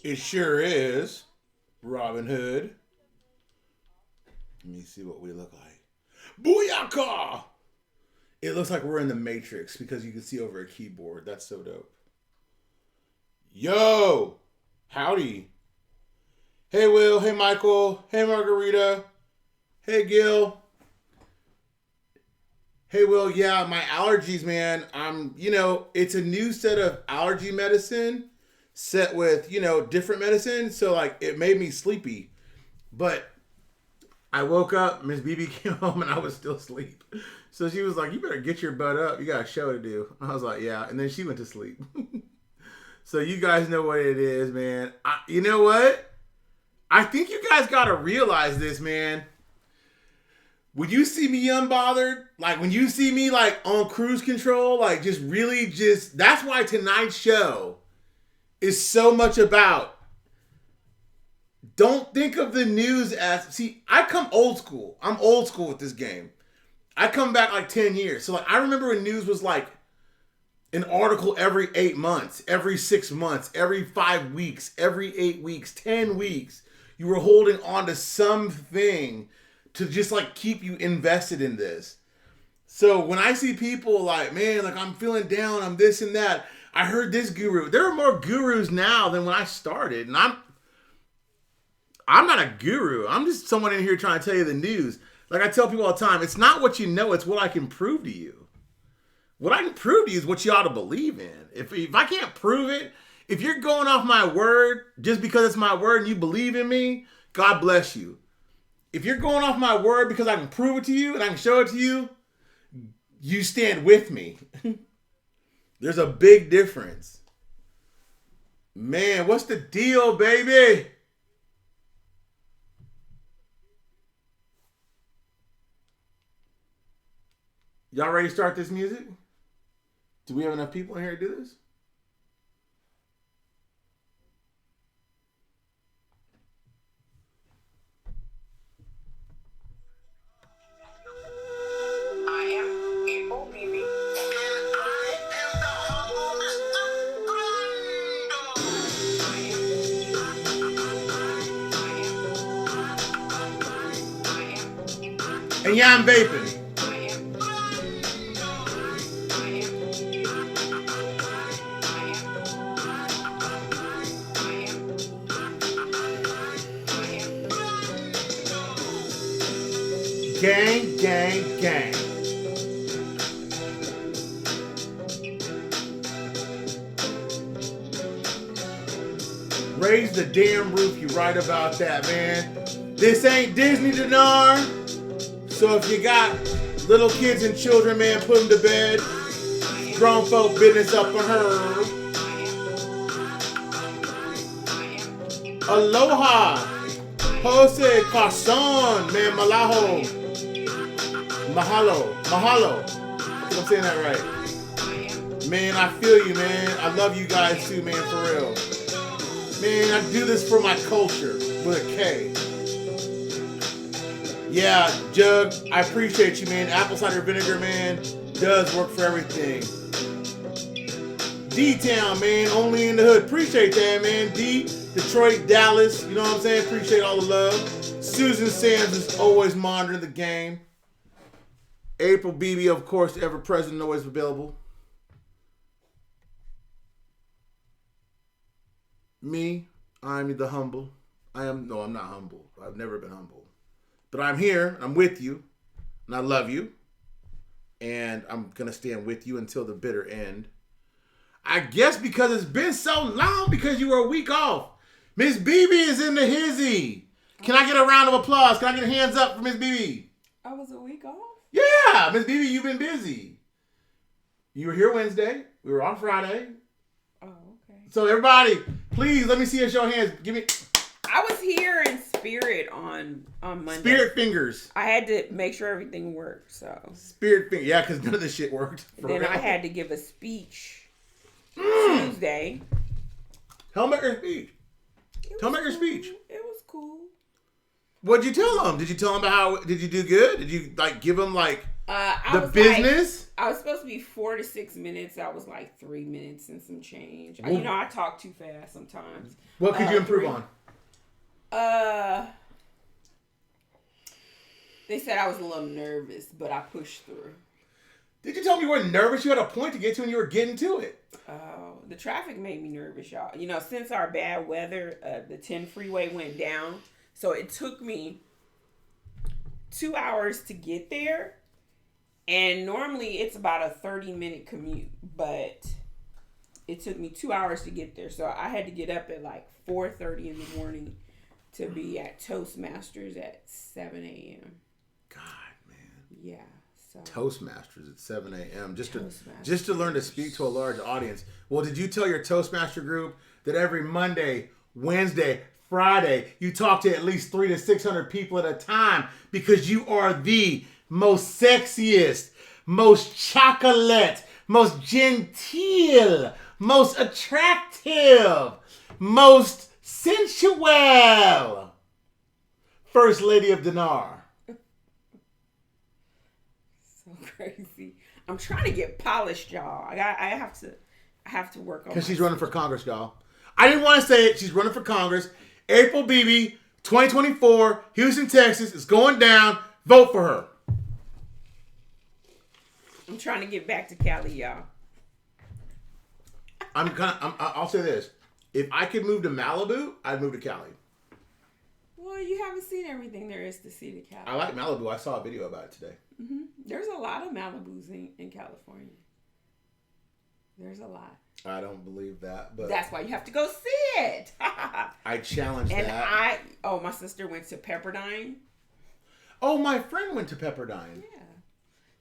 It sure is. Robin Hood. Let me see what we look like. Booyaka! It looks like we're in the Matrix because you can see over a keyboard. That's so dope. Yo! Howdy. Hey, Will. Hey, Michael. Hey, Margarita. Hey, Gil. Hey, Will. Yeah, my allergies, man. It's a new set of allergy medicine set with, different medicine. So, like, it made me sleepy. But I woke up, Miss BB came home, and I was still asleep. So she was like, you better get your butt up. You got a show to do. I was like, yeah. And then she went to sleep. So you guys know what it is, man. You know what? I think you guys got to realize this, man. When you see me unbothered, like when you see me like on cruise control, like that's why tonight's show is so much about. Don't think of the news as, I come old school. I'm old school with this game. I come back like 10 years. So like I remember when news was like an article every 8 months, every 6 months, every 5 weeks, every 8 weeks, 10 weeks. You were holding on to something to just like keep you invested in this. So when I see people like, man, like I'm feeling down, I'm this and that. I heard this guru. There are more gurus now than when I started. And I'm not a guru. I'm just someone in here trying to tell you the news. Like I tell people all the time, it's not what you know, it's what I can prove to you. What I can prove to you is what you ought to believe in. If I can't prove it, if you're going off my word just because it's my word and you believe in me, God bless you. If you're going off my word because I can prove it to you and I can show it to you, you stand with me. There's a big difference. Man, what's the deal, baby? Y'all ready to start this music? Do we have enough people in here to do this? I am April Baby. And yeah, I'm vaping. Gang, gang, gang. Raise the damn roof, you right about that, man. This ain't Disney Dinar. So if you got little kids and children, man, put them to bed. Grown folk business up for her. Aloha. Jose Carson, man, Malaho. Mahalo. I think I'm saying that right. Man, I feel you, man. I love you guys too, man, for real. Man, I do this for my culture with a K. Yeah, Jug, I appreciate you, man. Apple cider vinegar, man, does work for everything. D-Town, man, only in the hood. Appreciate that, man. D, Detroit, Dallas, you know what I'm saying? Appreciate all the love. Susan Sands is always monitoring the game. April BB, of course, ever present, always available. Me, I'm the humble. I'm not humble. I've never been humble. But I'm here, I'm with you, and I love you. And I'm going to stand with you until the bitter end. I guess because it's been so long, because you were a week off. Miss BB is in the hizzy. Can I get a round of applause? Can I get hands up for Miss BB? I was a week off? Yeah, Miss BB, you've been busy. You were here Wednesday. We were on Friday. Oh, okay. So everybody, please let me see your show of hands. Give me. I was here in spirit on Monday. Spirit fingers. I had to make sure everything worked, so. Spirit fingers. Yeah, because none of this shit worked. Then real. I had to give a speech Tuesday. Tell me your speech. Tell me your speech. It was cool. What'd you tell them? Did you tell them about how? Did you do good? Did you like give them like The business? I was supposed to be 4 to 6 minutes. I was like 3 minutes and some change. I talk too fast sometimes. What could you improve on? They said I was a little nervous, but I pushed through. Did you tell me you weren't nervous? You had a point to get to and you were getting to it. The traffic made me nervous, y'all. Since our bad weather, the 10 freeway went down. So it took me 2 hours to get there. And normally it's about a 30-minute commute. But it took me 2 hours to get there. So I had to get up at like 4:30 in the morning to be at Toastmasters at 7 a.m. God, man. Yeah. So. Toastmasters at 7 a.m. Just to learn to speak to a large audience. Well, did you tell your Toastmaster group that every Monday, Wednesday, Friday, you talk to at least 300 to 600 people at a time because you are the most sexiest, most chocolate, most genteel, most attractive, most sensual First Lady of Dinar. Crazy. I'm trying to get polished, y'all. I have to work on. Because she's running for Congress, y'all. I didn't want to say it. She's running for Congress. April Beebe, 2024, Houston, Texas. It's going down. Vote for her. I'm trying to get back to Cali, y'all. I'll say this: if I could move to Malibu, I'd move to Cali. Well, you haven't seen everything there is to see to Cali. I like Malibu. I saw a video about it today. Mm-hmm. There's a lot of Malibus in California. There's a lot. I don't believe that, but that's why you have to go see it. I challenge that. My sister went to Pepperdine. Oh, my friend went to Pepperdine. Yeah,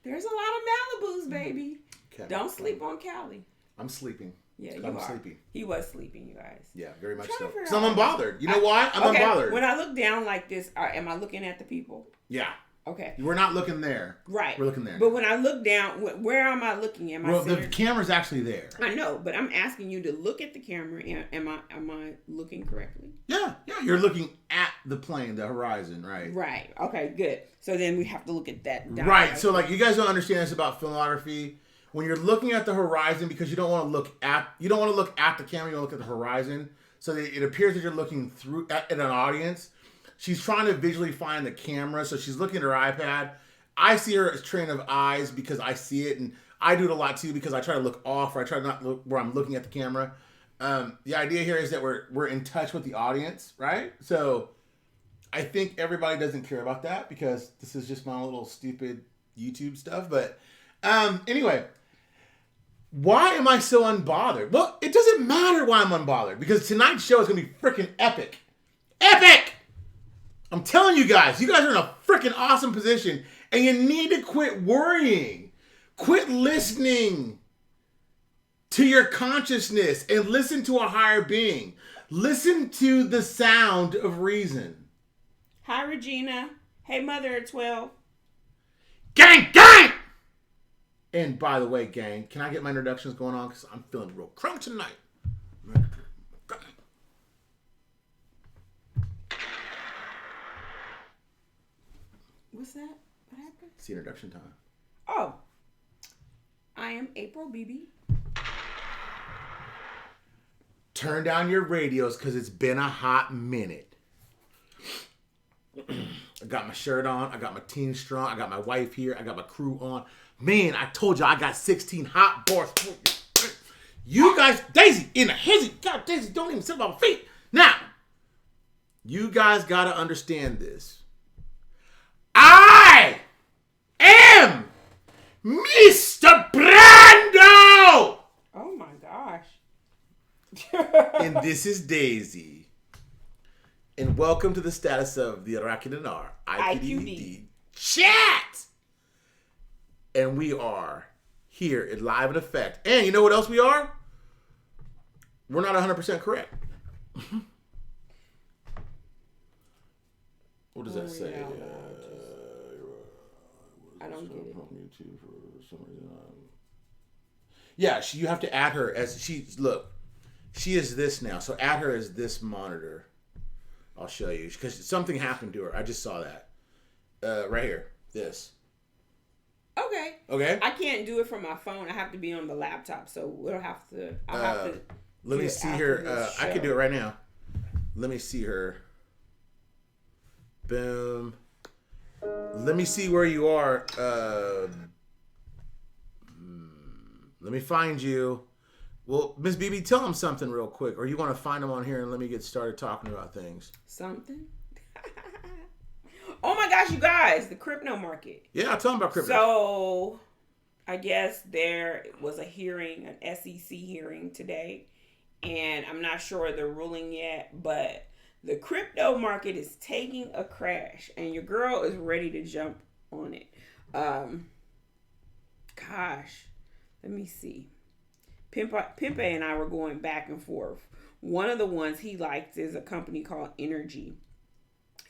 there's a lot of Malibus, baby. Okay. Don't sleep on Cali. I'm sleeping. Yeah, I'm sleepy. He was sleeping, you guys. Yeah, very much so. Because I'm unbothered. You know why? I'm unbothered. When I look down like this, am I looking at the people? Yeah. Okay. We're not looking there. Right. We're looking there. But when I look down, where am I looking? The camera's actually there. I know, but I'm asking you to look at the camera. Am I looking correctly? Yeah. You're looking at the plane, the horizon, right? Right. Okay, good. So then we have to look at that. Right. So you guys don't understand this about filmography. When you're looking at the horizon, because you don't want to look at the camera, you want to look at the horizon. So that it appears that you're looking through at an audience. She's trying to visually find the camera, so she's looking at her iPad. I see her as train of eyes because I see it, and I do it a lot too because I try to look off, or I try to not look where I'm looking at the camera. The idea here is that we're in touch with the audience, right? So I think everybody doesn't care about that because this is just my little stupid YouTube stuff. But anyway, why am I so unbothered? Well, it doesn't matter why I'm unbothered because tonight's show is going to be freaking epic. Epic! I'm telling you guys are in a freaking awesome position and you need to quit worrying. Quit listening to your consciousness and listen to a higher being. Listen to the sound of reason. Hi, Regina. Hey, Mother at 12. Gang, gang! And by the way, gang, can I get my introductions going on? Because I'm feeling real crunk tonight. What's that? What happened? It's the introduction time. Oh. I am April Beebe. Turn down your radios because it's been a hot minute. I got my shirt on. I got my team strong. I got my wife here. I got my crew on. Man, I told you I got 16 hot bars. You guys, Daisy, in a hizzy. God, Daisy, don't even sit on my feet. Now, you guys got to understand this. I am Mr. Brando! Oh my gosh. And this is Daisy. And welcome to the status of the Iraqi Dinar IQD chat. And we are here in live in effect. And you know what else we are? We're not 100% correct. What does that say? Yeah, I don't get it. Yeah, you have to add her as she is this now. So add her as this monitor. I'll show you because something happened to her. I just saw that right here. This. Okay. I can't do it from my phone. I have to be on the laptop, so we'll have to. I'll have to. Let me see her. I can do it right now. Let me see her. Boom. Let me see where you are. Let me find you. Well, Miss BB, tell them something real quick, or you want to find them on here and let me get started talking about things. Something. Oh my gosh, you guys, the crypto market. Yeah, I'll tell them about crypto. So, I guess there was a hearing, an SEC hearing today, and I'm not sure the ruling yet, but the crypto market is taking a crash, and your girl is ready to jump on it. Gosh, let me see. Pimpe and I were going back and forth. One of the ones he likes is a company called Energy.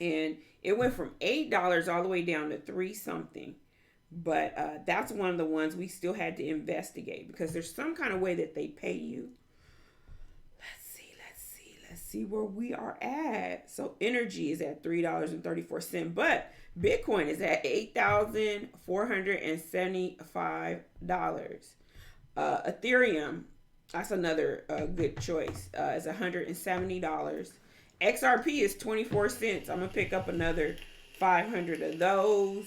And it went from $8 all the way down to $3 something. But that's one of the ones we still had to investigate because there's some kind of way that they pay you. Let's see where we are at. So Energy is at $3.34, but Bitcoin is at $8,475. Ethereum, that's another good choice. Is $170. XRP is 24 cents. I'm gonna pick up another 500 of those.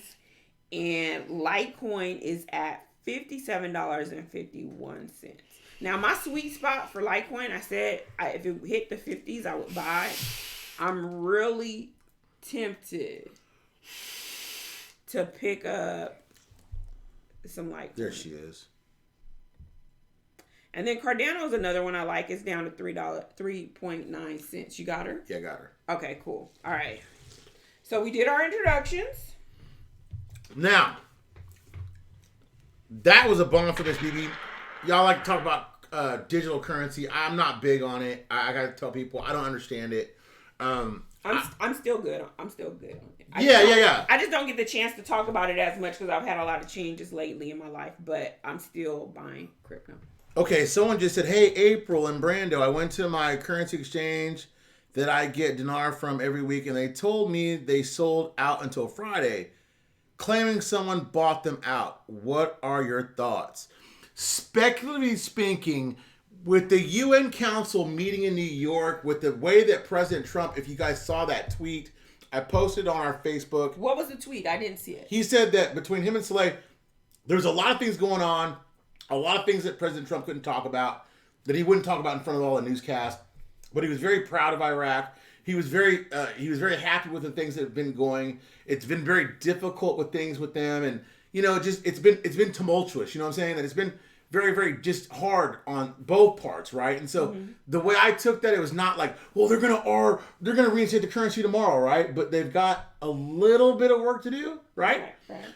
And Litecoin is at $57.51. Now my sweet spot for Litecoin, I said if it hit the 50s, I would buy. I'm really tempted to pick up some Litecoin. There she is. And then Cardano is another one I like. It's down to $3.9 cents. You got her? Yeah, I got her. Okay, cool. All right. So we did our introductions. Now, that was a bomb for Miss BB. Y'all like to talk about digital currency. I'm not big on it. I got to tell people I don't understand it. I'm still good. I'm still good on it. Yeah. I just don't get the chance to talk about it as much because I've had a lot of changes lately in my life. But I'm still buying crypto. Okay, someone just said, hey, April and Brando, I went to my currency exchange that I get dinar from every week, and they told me they sold out until Friday, claiming someone bought them out. What are your thoughts? Speculatively speaking, with the UN Council meeting in New York, with the way that President Trump, if you guys saw that tweet, I posted on our Facebook. What was the tweet? I didn't see it. He said that between him and Saleh, there's a lot of things going on. A lot of things that President Trump couldn't talk about, that he wouldn't talk about in front of all the newscasts. But he was very proud of Iraq. He was very happy with the things that have been going. It's been very difficult with things with them, and it's been tumultuous. You know what I'm saying? That it's been very, very just hard on both parts, right? And so the way I took that, it was not like, well, they're gonna reinstate the currency tomorrow, right? But they've got a little bit of work to do, right?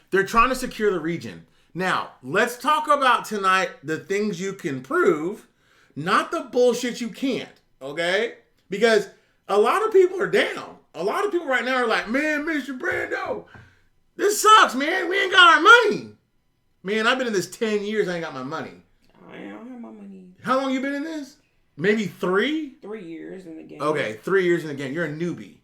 They're trying to secure the region. Now, let's talk about tonight the things you can prove, not the bullshit you can't, okay? Because a lot of people are down. A lot of people right now are like, man, Mr. Brando, this sucks, man. We ain't got our money. Man, I've been in this 10 years. I ain't got my money. I don't have my money. How long you been in this? Maybe 3? 3 years in the game. Okay, 3 years in the game. You're a newbie.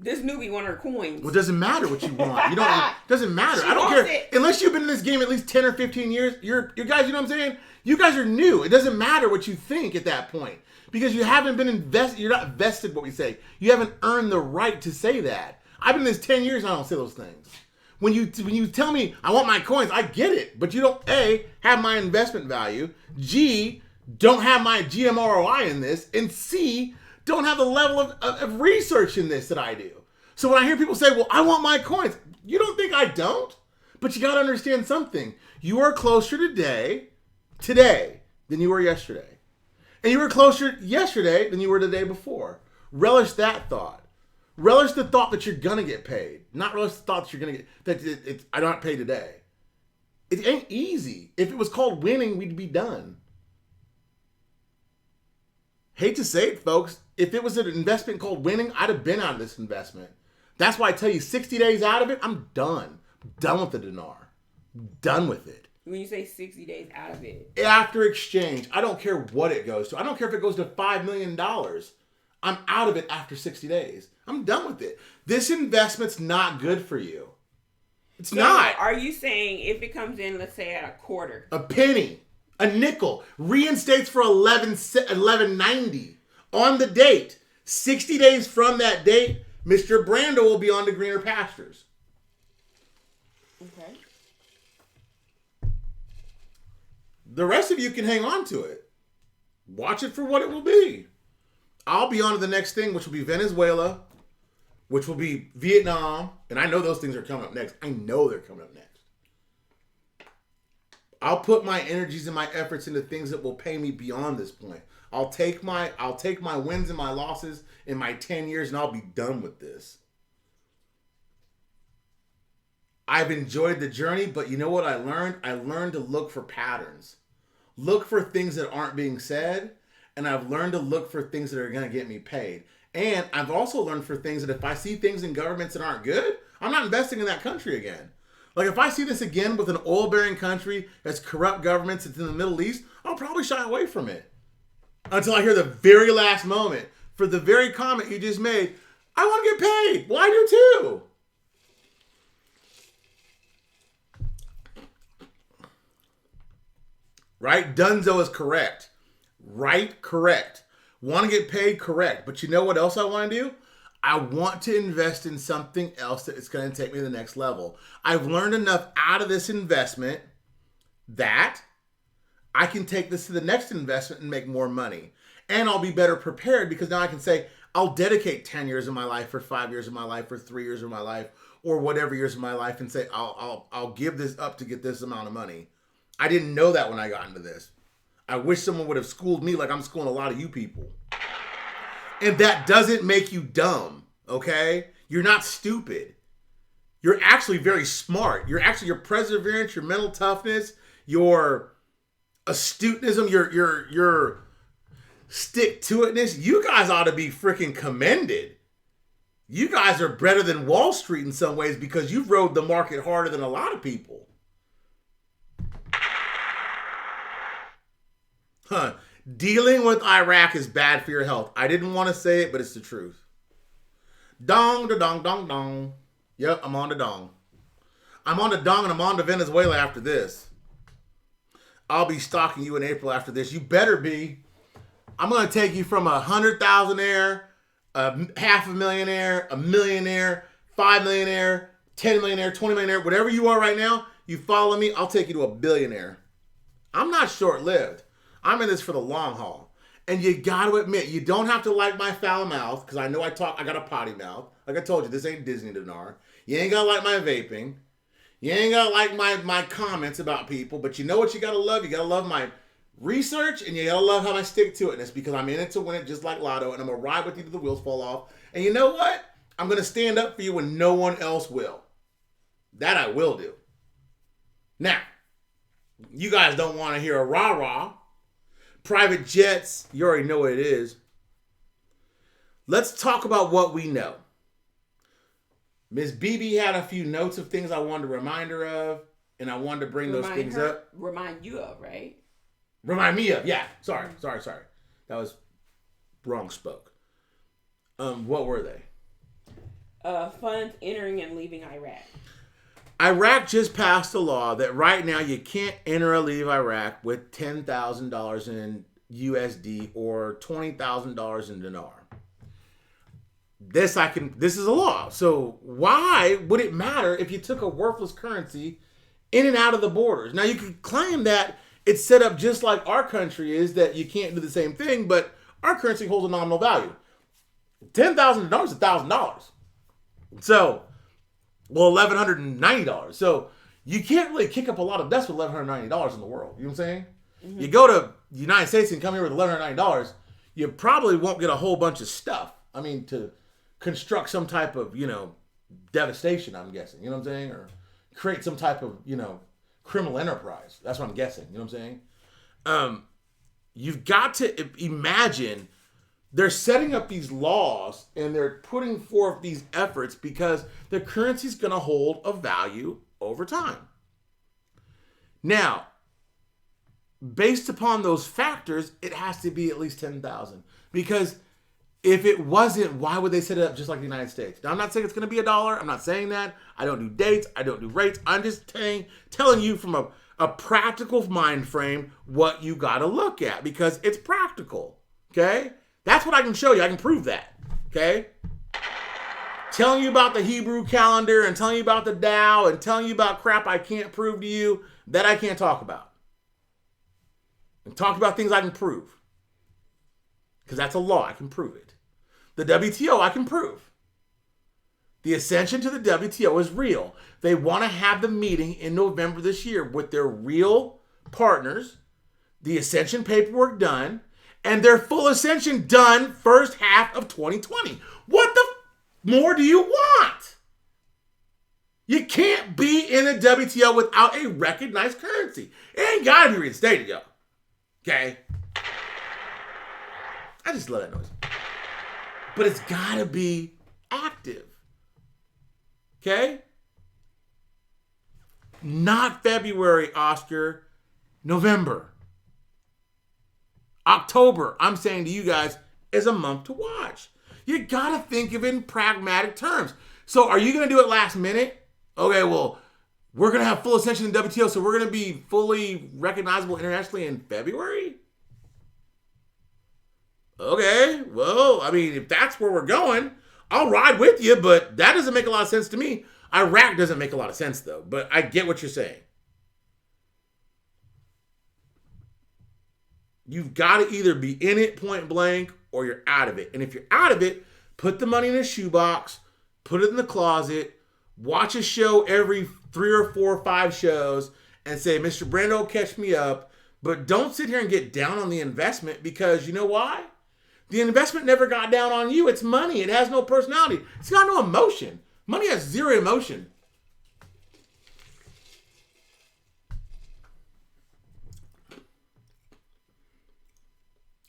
This newbie want her coins. Well, it doesn't matter what you want. It doesn't matter. I don't care. Unless you've been in this game at least 10 or 15 years, you're guys, you know what I'm saying? You guys are new. It doesn't matter what you think at that point. Because you haven't been invested. You're not vested, what we say. You haven't earned the right to say that. I've been in this 10 years and I don't say those things. When you tell me I want my coins, I get it. But you don't, A, have my investment value. G, don't have my GMROI in this. And C, don't have the level of research in this that I do. So when I hear people say, well, I want my coins, you don't think I don't? But you got to understand something. You are closer today than you were yesterday. And you were closer yesterday than you were the day before. Relish that thought. Relish the thought that you're going to get paid. Not relish the thought that you're going to get, that I don't pay today. It ain't easy. If it was called winning, we'd be done. Hate to say it, folks. If it was an investment called winning, I'd have been out of this investment. That's why I tell you, 60 days out of it, I'm done. Done with the dinar. Done with it. When you say 60 days out of it. After exchange, I don't care what it goes to. I don't care if it goes to $5 million. I'm out of it after 60 days. I'm done with it. This investment's not good for you. It's not. Are you saying if it comes in, let's say at a quarter, a penny, a nickel, reinstates for 11.90 on the date. 60 days from that date, Mr. Brando will be on to greener pastures. okay, The rest of you can hang on to it. Watch it for what it will be. I'll be on to the next thing, which will be Venezuela, which will be Vietnam, and I know those things are coming up next. I know they're coming up next. I'll put my energies and my efforts into things that will pay me beyond this point. I'll take my wins and my losses in my 10 years, and I'll be done with this. I've enjoyed the journey, but you know what I learned? I learned to look for patterns. Look for things that aren't being said, and I've learned to look for things that are going to get me paid. And I've also learned for things that if I see things in governments that aren't good, I'm not investing in that country again. Like if I see this again with an oil-bearing country that's corrupt governments that's in the Middle East, I'll probably shy away from it. Until I hear the very last moment for the very comment you just made. I want to get paid. Well, I do too. Right? Dunzo is correct. Right? Correct. Want to get paid? Correct. But you know what else I want to do? I want to invest in something else that is going to take me to the next level. I've learned enough out of this investment that I can take this to the next investment and make more money. And I'll be better prepared because now I can say, I'll dedicate 10 years of my life or 5 years of my life or 3 years of my life or whatever years of my life and say, I'll give this up to get this amount of money. I didn't know that when I got into this. I wish someone would have schooled me like I'm schooling a lot of you people. And that doesn't make you dumb, okay? You're not stupid. You're actually very smart. Your perseverance, your mental toughness, your astuteness, your stick-to-itness, you guys ought to be freaking commended. You guys are better than Wall Street in some ways because you've rode the market harder than a lot of people. Dealing with Iraq is bad for your health. I didn't want to say it, but it's the truth. Dong, da dong, dong, dong. Yep, I'm on the dong. I'm on the dong and I'm on to Venezuela after this. I'll be stalking you in April after this. You better be. I'm going to take you from 100,000-aire, a $500,000-aire, a millionaire, 5 millionaire, 10 millionaire, 20 millionaire, whatever you are right now, you follow me, I'll take you to a billionaire. I'm not short-lived. I'm in this for the long haul. And you got to admit, you don't have to like my foul mouth, because I know I got a potty mouth. Like I told you, this ain't Disney Dinar. You ain't got to like my vaping. You ain't got to like my comments about people, but you know what you got to love? You got to love my research, and you got to love how I stick to it. Because I'm in it to win it just like Lotto, and I'm going to ride with you till the wheels fall off. And you know what? I'm going to stand up for you when no one else will. That I will do. Now, you guys don't want to hear a rah-rah. Private jets, you already know what it is. Let's talk about what we know. Ms. BB had a few notes of things I wanted to remind her of, and I wanted to bring those things up. Remind you of, right? Remind me of, yeah. Sorry. That was wrong spoke. What were they? Funds entering and leaving Iraq. Iraq just passed a law that right now you can't enter or leave Iraq with $10,000 in USD or $20,000 in dinar. This is a law. So why would it matter if you took a worthless currency in and out of the borders? Now you could claim that it's set up just like our country is, that you can't do the same thing, but our currency holds a nominal value. $10,000 is $1,000. So, well, $1,190. So you can't really kick up a lot of dust with $1,190 in the world. You know what I'm saying? Mm-hmm. You go to the United States and come here with $1,190, you probably won't get a whole bunch of stuff. I mean, to construct some type of, devastation, I'm guessing. You know what I'm saying? Or create some type of, criminal enterprise. That's what I'm guessing. You know what I'm saying? You've got to imagine they're setting up these laws and they're putting forth these efforts because the currency is going to hold a value over time. Now, based upon those factors, it has to be at least 10,000 because If it wasn't, why would they set it up just like the United States? Now, I'm not saying it's going to be $1. I'm not saying that. I don't do dates. I don't do rates. I'm just telling you from a practical mind frame what you got to look at because it's practical. Okay? That's what I can show you. I can prove that. Okay? Telling you about the Hebrew calendar and telling you about the Tao and telling you about crap I can't prove to you, that I can't talk about. And talk about things I can prove. Because that's a law. I can prove it. The WTO, I can prove. The ascension to the WTO is real. They want to have the meeting in November this year with their real partners, the ascension paperwork done, and their full ascension done first half of 2020. What the more do you want? You can't be in the WTO without a recognized currency. It ain't got to be reinstated, yo. Okay? I just love that noise. But it's got to be active. Okay? Not February, Oscar. November. October, I'm saying to you guys, is a month to watch. You got to think of it in pragmatic terms. So are you going to do it last minute? Okay, well, we're going to have full ascension in WTO, so we're going to be fully recognizable internationally in February? Okay, well, I mean, if that's where we're going, I'll ride with you, but that doesn't make a lot of sense to me. Iraq doesn't make a lot of sense, though, but I get what you're saying. You've got to either be in it point blank or you're out of it. And if you're out of it, put the money in a shoebox, put it in the closet, watch a show every 3 or 4 or 5 shows, and say, Mr. Brando, catch me up. But don't sit here and get down on the investment because you know why? The investment never got down on you. It's money. It has no personality. It's got no emotion. Money has 0 emotion.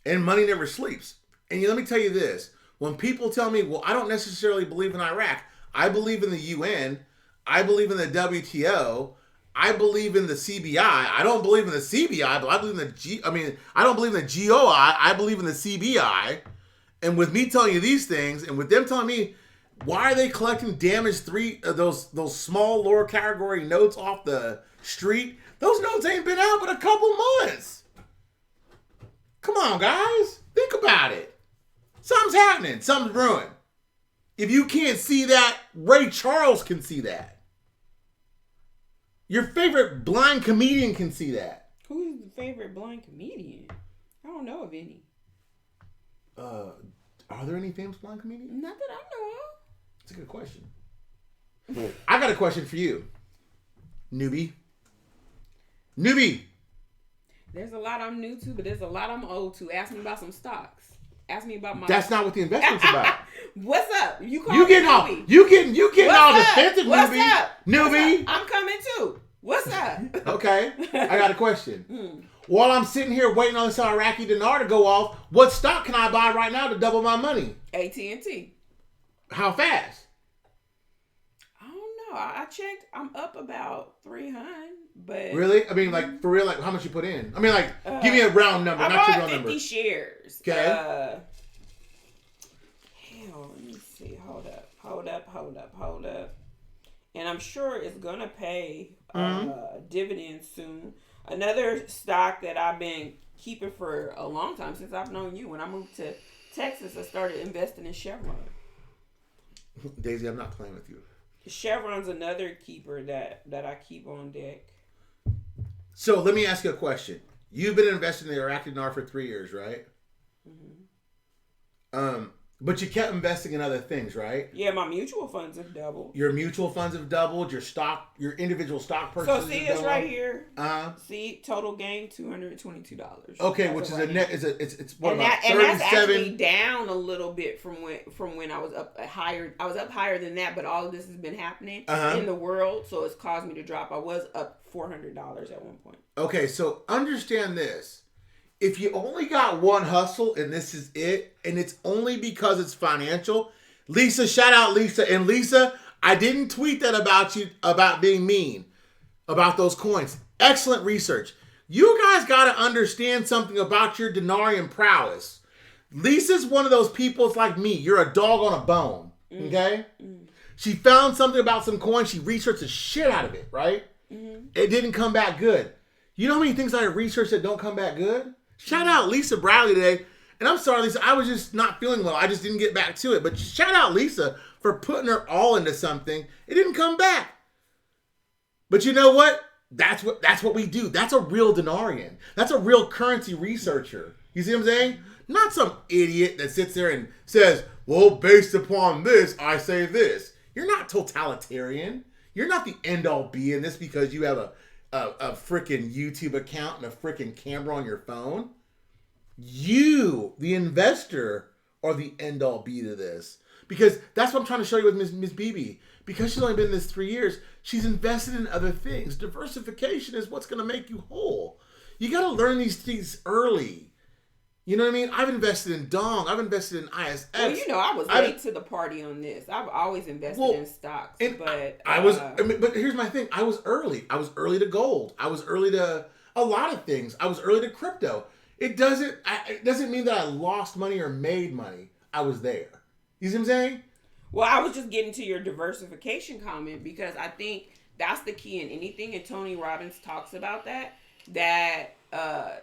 And money never sleeps. And let me tell you this. When people tell me, well, I don't necessarily believe in Iraq. I believe in the UN. I believe in the WTO. I believe in the CBI. I don't believe in the CBI, but I believe in the I don't believe in the GOI. I believe in the CBI. And with me telling you these things, and with them telling me, why are they collecting damaged those small lower category notes off the street? Those notes ain't been out but a couple months. Come on, guys. Think about it. Something's happening. Something's brewing. If you can't see that, Ray Charles can see that. Your favorite blind comedian can see that. Who's the favorite blind comedian? I don't know of any. Are there any famous blind comedians? Not that I know of. That's a good question. I got a question for you. Newbie. There's a lot I'm new to, but there's a lot I'm old to. Ask me about some stocks. Ask me about my... That's not what the investment's about. What's up? You getting all defensive, What's newbie. up? Newbie. I'm coming too. What's up? Okay. I got a question. While I'm sitting here waiting on this Iraqi dinar to go off, what stock can I buy right now to double my money? AT&T. How fast? I don't know. I checked. I'm up about 300, but... Really? I mean, like, for real, like, how much you put in? I mean, like, give me a round number, not your round number. 50 shares. Okay. Hell, let me see. Hold up. And I'm sure it's going to pay dividends soon. Another stock that I've been keeping for a long time, since I've known you. When I moved to Texas, I started investing in Chevron. Daisy, I'm not playing with you. Chevron's another keeper that I keep on deck. So let me ask you a question. You've been investing in the Iraqi Dinar for 3 years, right? Mm-hmm. But you kept investing in other things, right? Yeah, my mutual funds have doubled. Your mutual funds have doubled. Your individual stock purchases. So see this right here. See, total gain $222. Okay, that's which is right a net. It's what and about 37? And that's actually down a little bit from when I was up higher. I was up higher than that, but all of this has been happening in the world, so it's caused me to drop. I was up $400 at one point. Okay, so understand this. If you only got one hustle and this is it, and it's only because it's financial, Lisa, shout out Lisa. And Lisa, I didn't tweet that about you, about being mean, about those coins. Excellent research. You guys got to understand something about your dinarian prowess. Lisa's one of those people. It's like me. You're a dog on a bone. Okay. She found something about some coin. She researched the shit out of it. Right. It didn't come back good. You know how many things I researched that don't come back good? Shout out Lisa Bradley today. And I'm sorry, Lisa. I was just not feeling well. I just didn't get back to it. But shout out Lisa for putting her all into something. It didn't come back. But you know what? That's what we do. That's a real denarian. That's a real currency researcher. You see what I'm saying? Not some idiot that sits there and says, well, based upon this, I say this. You're not totalitarian. You're not the end-all be in this because you have a freaking YouTube account and a freaking camera on your phone. You, the investor, are the end-all be to this. Because that's what I'm trying to show you with Miss Bibi. Because she's only been in this 3 years, she's invested in other things. Diversification is what's going to make you whole. You got to learn these things early. You know what I mean? I've invested in Dong. I've invested in ISX. Well, you know, I was late to the party on this. I've always invested in stocks, but but here's my thing. I was early. I was early to gold. I was early to a lot of things. I was early to crypto. It doesn't mean that I lost money or made money. I was there. You see what I'm saying? Well, I was just getting to your diversification comment because I think that's the key in anything, and Tony Robbins talks about that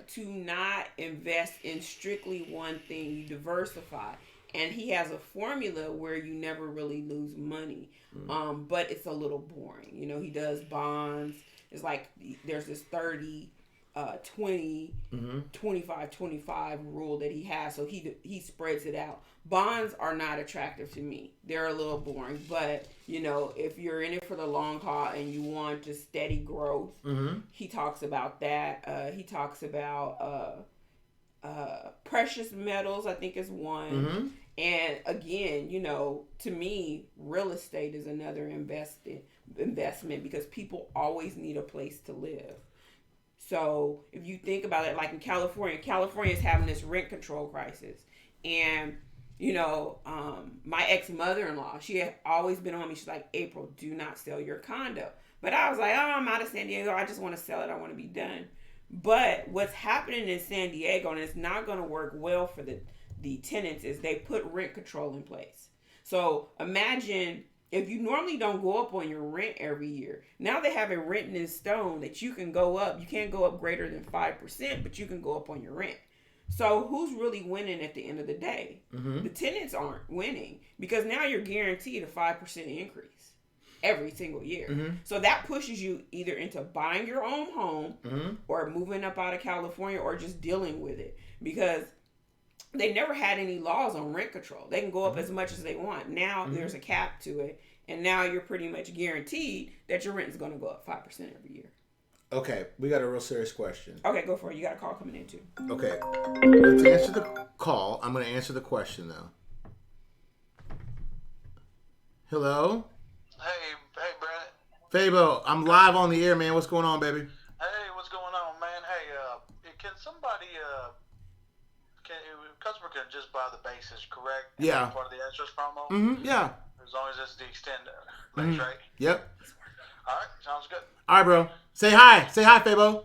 to not invest in strictly one thing, you diversify. And he has a formula where you never really lose money. But it's a little boring. You know, he does bonds. It's like there's this 30, 20, 25, 25 rule that he has. So he spreads it out. Bonds are not attractive to me. They're a little boring. But, you know, if you're in it for the long haul and you want just steady growth, he talks about that. He talks about precious metals, I think is one. And again, you know, to me, real estate is another investment because people always need a place to live. So if you think about it, like in California is having this rent control crisis. And, you know, my ex-mother-in-law, she had always been on me. She's like, April, do not sell your condo. But I was like, oh, I'm out of San Diego. I just want to sell it. I want to be done. But what's happening in San Diego, and it's not going to work well for the tenants, is they put rent control in place. So imagine if you normally don't go up on your rent every year. Now they have it written in stone that you can go up. You can't go up greater than 5%, but you can go up on your rent. So who's really winning at the end of the day? The tenants aren't winning because now you're guaranteed a 5% increase every single year. So that pushes you either into buying your own home or moving up out of California or just dealing with it because they never had any laws on rent control. They can go up as much as they want. Now there's a cap to it, and now you're pretty much guaranteed that your rent is going to go up 5% every year. Okay, we got a real serious question. Okay, go for it. You got a call coming in too. Okay, let's answer the call. I'm going to answer the question though. Hello? Hey, Brandon. Fabo, I'm live on the air, man. What's going on, baby? Hey, what's going on, man? Hey, can somebody, customer can just buy the bases, correct? Yeah. Part of the extras promo? Yeah. As long as it's the extended base, right? Yep. All right, sounds good. All right, bro. Say hi. Say hi, Fabo.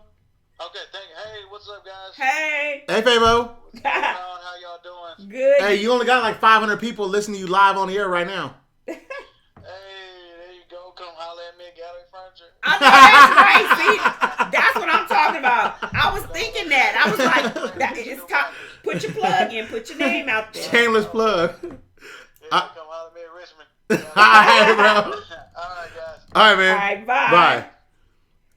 Okay, thank you. Hey, what's up, guys? Hey. Hey, Fabo. What's going on? How y'all doing? Good. Hey, you only got like 500 people listening to you live on the air right now. Hey, there you go. Come holler at me at Gallery Furniture. I know that's right. See, that's what I'm talking about. I was thinking that. I was like, it's time. Put your plug in. Put your name out there. Shameless plug. Yeah, come holler at me at Richmond. All right, bro. All right, guys. All right, man. All right, bye. Bye.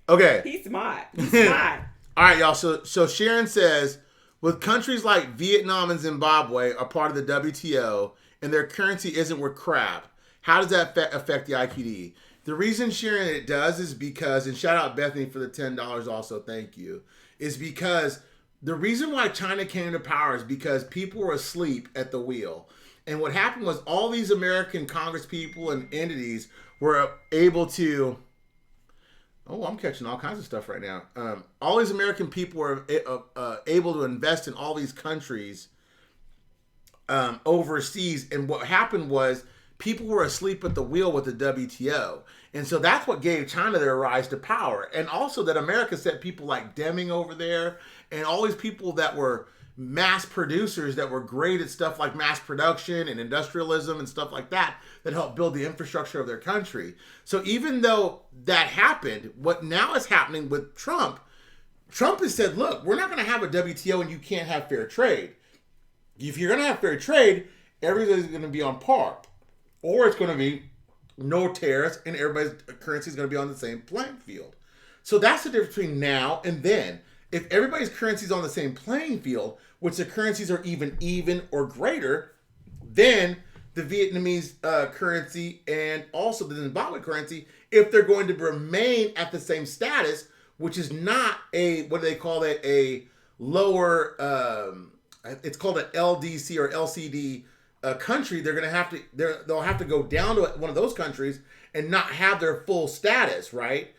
Okay. He's smart. He's smart. All right, y'all. So Sharon says, with countries like Vietnam and Zimbabwe are part of the WTO and their currency isn't worth crap, how does that affect the IQD? The reason, Sharon, it does is because, and shout out Bethany for the $10 also, thank you, is because the reason why China came to power is because people were asleep at the wheel. And what happened was all these American Congress people and entities were able to... Oh, I'm catching all kinds of stuff right now. All these American people were able to invest in all these countries overseas. And what happened was people were asleep at the wheel with the WTO. And so that's what gave China their rise to power. And also that America set people like Deming over there and all these people that were mass producers that were great at stuff like mass production and industrialism and stuff like that helped build the infrastructure of their country. So even though that happened, what now is happening with Trump has said, look, we're not going to have a WTO and you can't have fair trade. If you're going to have fair trade, everybody's going to be on par. Or it's going to be no tariffs and everybody's currency is going to be on the same playing field. So that's the difference between now and then. If everybody's currency is on the same playing field, which the currencies are even or greater, then the Vietnamese currency and also the Zimbabwe currency, if they're going to remain at the same status, which is not a, what do they call it, a lower, it's called an LDC or LCD country, they'll have to go down to one of those countries and not have their full status, right?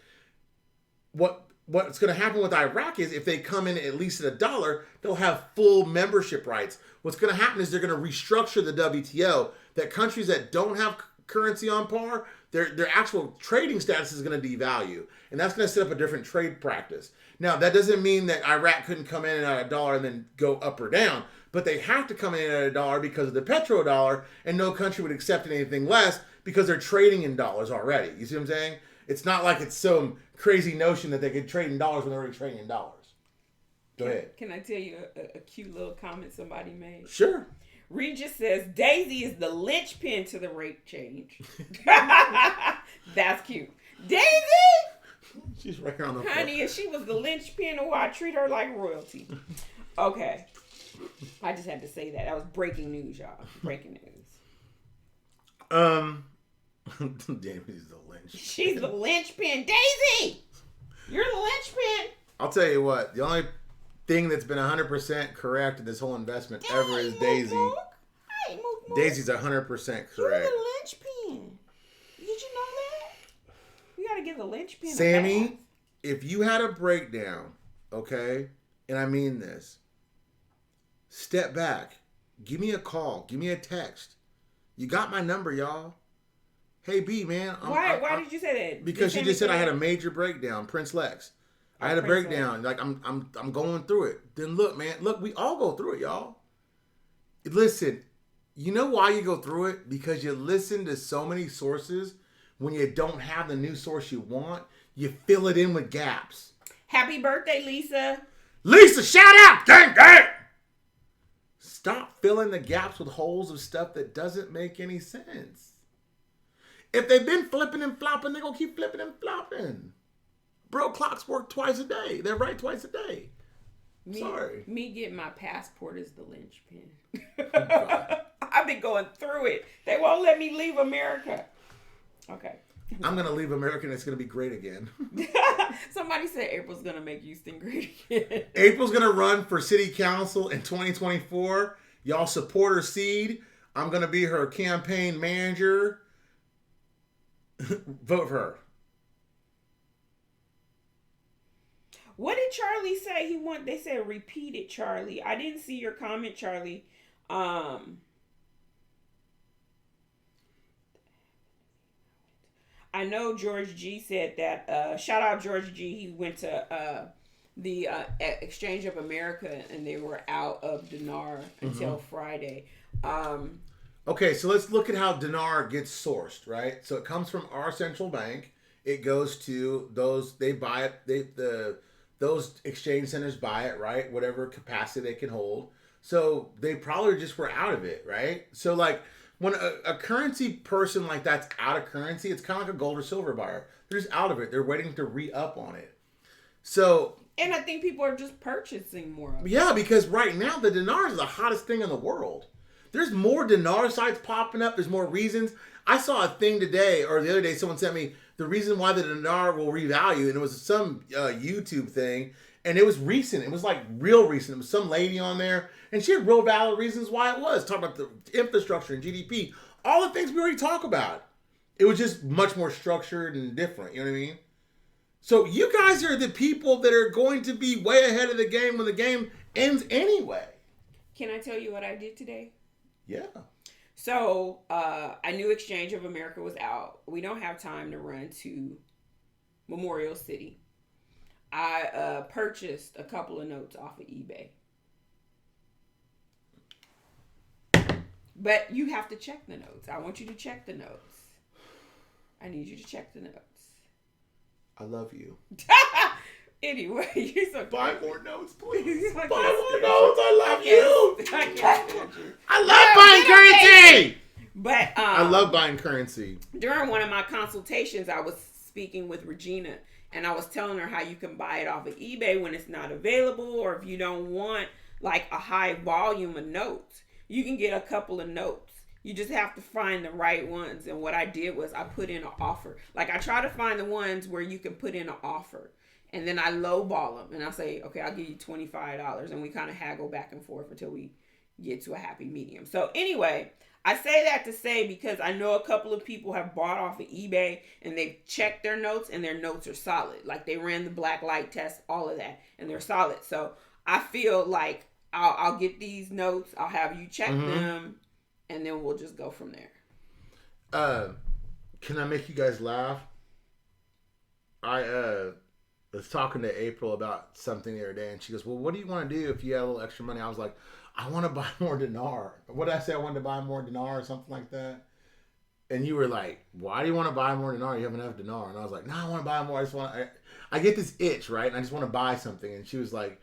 What's going to happen with Iraq is if they come in at least at $1, they'll have full membership rights. What's going to happen is they're going to restructure the WTO, that countries that don't have currency on par, their actual trading status is going to devalue. And that's going to set up a different trade practice. Now, that doesn't mean that Iraq couldn't come in at $1 and then go up or down, but they have to come in at $1 because of the petrodollar, and no country would accept anything less because they're trading in dollars already. You see what I'm saying? It's not like it's some crazy notion that they could trade in dollars when they're already trading in dollars. Go ahead. Can I tell you a cute little comment somebody made? Sure. Regis says, Daisy is the linchpin to the rate change. That's cute. Daisy! She's right here on the floor. Honey, if she was the linchpin, oh, I treat her like royalty. Okay. I just had to say that. That was breaking news, y'all. Breaking news. Jamie's the lynch. She's the linchpin. Daisy! You're the linchpin. I'll tell you what. The only thing that's been 100% correct in this whole investment ever is Daisy. Hey, Daisy's 100% correct. You're the linchpin. Did you know that? You gotta give the linchpin Sammy, a pass. if you had a breakdown, okay, and I mean this, step back. Give me a call. Give me a text. You got my number, y'all. Hey, B, man. Why did you say that? Because she just said I had a major breakdown, Prince Lex. I had a breakdown. Like I'm going through it. Then look, man. Look, we all go through it, y'all. Listen, you know why you go through it? Because you listen to so many sources. When you don't have the new source you want, you fill it in with gaps. Happy birthday, Lisa. Lisa, shout out! Gang, gang! Stop filling the gaps with holes of stuff that doesn't make any sense. If they've been flipping and flopping, they're going to keep flipping and flopping. Bro, clocks work twice a day. They're right twice a day. Sorry. Me getting my passport is the linchpin. Oh, I've been going through it. They won't let me leave America. Okay. I'm going to leave America and it's going to be great again. Somebody said April's going to make Houston great again. April's going to run for city council in 2024. Y'all support her seed. I'm going to be her campaign manager. Vote for her. What did Charlie say he want? They said repeat it, Charlie. I didn't see your comment, Charlie. I know George G said that. Shout out George G. He went to the Exchange of America and they were out of dinar until Friday. Okay, so let's look at how dinar gets sourced, right? So it comes from our central bank. It goes to those, they buy it, those exchange centers buy it, right? Whatever capacity they can hold. So they probably just were out of it, right? So like when a currency person like that's out of currency, it's kind of like a gold or silver buyer. They're just out of it. They're waiting to re-up on it. So... And I think people are just purchasing more of it. Yeah, because right now the dinar is the hottest thing in the world. There's more dinar sites popping up. There's more reasons. I saw a thing today, or the other day, someone sent me the reason why the dinar will revalue, and it was some YouTube thing, and it was recent. It was like real recent. It was some lady on there, and she had real valid reasons why it was. Talking about the infrastructure and GDP, all the things we already talk about. It was just much more structured and different. You know what I mean? So you guys are the people that are going to be way ahead of the game when the game ends anyway. Can I tell you what I did today? Yeah. So, I knew Exchange of America was out. We don't have time to run to Memorial City. I purchased a couple of notes off of eBay. But you have to check the notes. I want you to check the notes. I need you to check the notes. I love you. Anyway, you're so Buy more notes, please. Buy Buy more notes. I love you. I can't stand you. I love buying currency. But I love buying currency. During one of my consultations, I was speaking with Regina, and I was telling her how you can buy it off of eBay when it's not available, or if you don't want like a high volume of notes, you can get a couple of notes. You just have to find the right ones. And what I did was I put in an offer. Like I try to find the ones where you can put in an offer. And then I lowball them and I say, okay, I'll give you $25. And we kind of haggle back and forth until we get to a happy medium. So anyway, I say that to say because I know a couple of people have bought off of eBay and they've checked their notes and their notes are solid. Like they ran the black light test, all of that, and they're solid. So I feel like I'll get these notes. I'll have you check them and then we'll just go from there. Can I make you guys laugh? I was talking to April about something the other day, and she goes, well, what do you want to do if you have a little extra money? I was like, I want to buy more dinar. What did I say? I wanted to buy more dinar or something like that. And you were like, why do you want to buy more dinar? You have enough dinar. And I was like, no, I want to buy more. I get this itch, right? And I just want to buy something. And she was like,